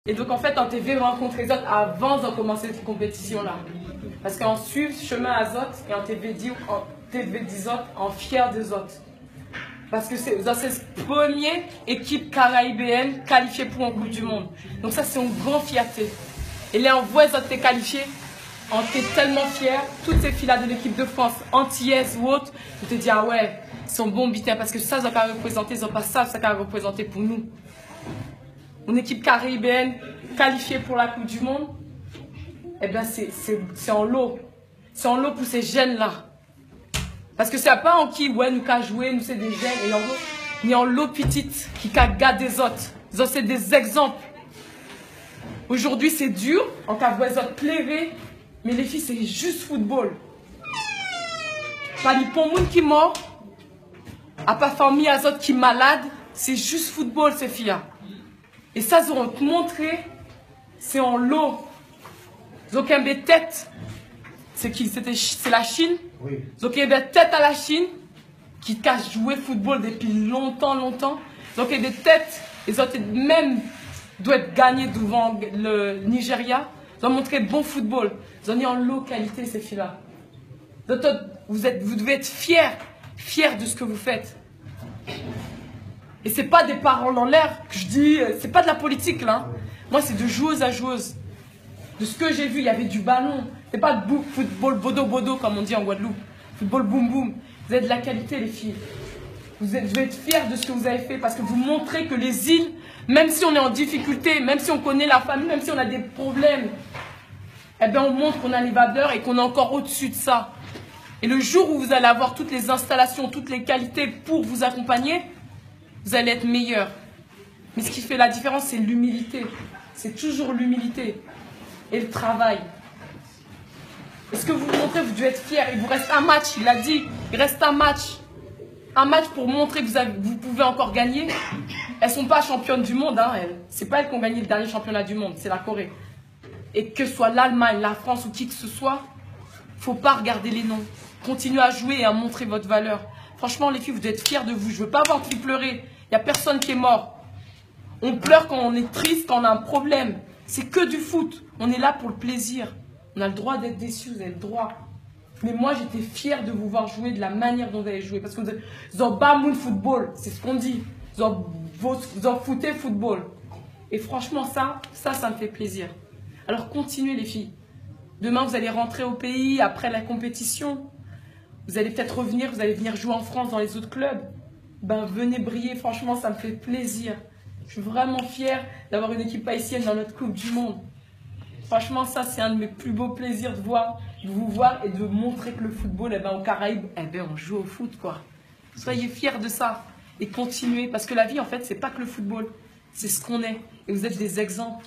Et donc en fait, en TV, rencontre les autres avant de commencer cette compétition-là. Parce qu'en suivre chemin Azote et en TV 10 autres, en fier des autres. Parce que c'est la première équipe caraïbéenne qualifiée pour un Coupe du Monde. Donc ça, c'est une grande fierté. Et là, on voit les autres qualifiés. On est tellement fiers. Toutes ces filles-là de l'équipe de France, antillaises ou autres, je te dis, ah ouais, ils sont bons bitins. Parce que ça, ils ont qu'à représenter, ils n'ont pas ça qu'à représenter pour nous. Une équipe caribéenne qualifiée pour la Coupe du Monde, eh bien, c'est en lot. C'est en lot pour ces jeunes-là. Parce que c'est pas en qui, ouais, nous qu'à jouer, nous c'est des jeunes, et en lot, ni en lot petite qui qu'à garder des autres. C'est des exemples. Aujourd'hui, c'est dur, en cas où les autres plairaient, mais les filles, c'est juste football. Pas ni pour monde qui mort, à pas famille à autres qui malade, c'est juste football, ces filles-là. Et ça, ils auront montré, c'est en lot. Ils ont des têtes. C'est la Chine. Oui. Ils ont des têtes à la Chine qui cachent jouer football depuis longtemps. Ils ont des têtes. Ils ont même doivent gagner devant le Nigeria. Ils ont montré bon football. Ils ont mis en localité ces filles-là. Vous devez être fiers de ce que vous faites. Et c'est pas des paroles en l'air que je dis, c'est pas de la politique là. Moi c'est de joueuse à joueuse. De ce que j'ai vu, il y avait du ballon. C'est pas de football bodo comme on dit en Guadeloupe. Football boum boum. Vous avez de la qualité les filles. Vous devez être fiers de ce que vous avez fait parce que vous montrez que les îles, même si on est en difficulté, même si on connaît la famille, même si on a des problèmes, eh bien on montre qu'on a les valeurs et qu'on est encore au-dessus de ça. Et le jour où vous allez avoir toutes les installations, toutes les qualités pour vous accompagner, vous allez être meilleur. Mais ce qui fait la différence, c'est l'humilité. C'est toujours l'humilité et le travail. Et ce que vous montrez, vous devez être fiers. Il vous reste un match, il a dit, il reste un match. Un match pour montrer que vous pouvez encore gagner. Elles ne sont pas championnes du monde, hein, elles. Ce n'est pas elles qui ont gagné le dernier championnat du monde, c'est la Corée. Et que ce soit l'Allemagne, la France ou qui que ce soit, il ne faut pas regarder les noms. Continuez à jouer et à montrer votre valeur. Franchement, les filles, vous devez être fiers de vous. Je ne veux pas voir qui pleurer. Il n'y a personne qui est mort. On pleure quand on est triste, quand on a un problème. C'est que du foot. On est là pour le plaisir. On a le droit d'être déçus, vous avez le droit. Mais moi, j'étais fière de vous voir jouer de la manière dont vous avez joué. Parce que vous avez pas mon football, c'est ce qu'on dit. Vous en foutez football. Et franchement, ça me fait plaisir. Alors, continuez les filles. Demain, vous allez rentrer au pays après la compétition. Vous allez peut-être revenir, vous allez venir jouer en France dans les autres clubs. Ben, venez briller, franchement, ça me fait plaisir. Je suis vraiment fière d'avoir une équipe haïtienne dans notre Coupe du Monde. Franchement, ça, c'est un de mes plus beaux plaisirs de vous voir et de montrer que le football, eh ben, aux Caraïbes, eh ben, on joue au foot, quoi. Soyez fiers de ça et continuez. Parce que la vie, en fait, c'est pas que le football. C'est ce qu'on est. Et vous êtes des exemples.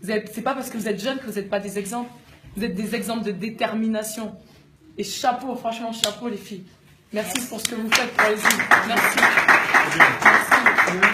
C'est pas parce que vous êtes jeune que vous n'êtes pas des exemples. Vous êtes des exemples de détermination. Et chapeau, franchement, chapeau, les filles. Merci pour ce que vous faites pour les îles. Merci. Merci.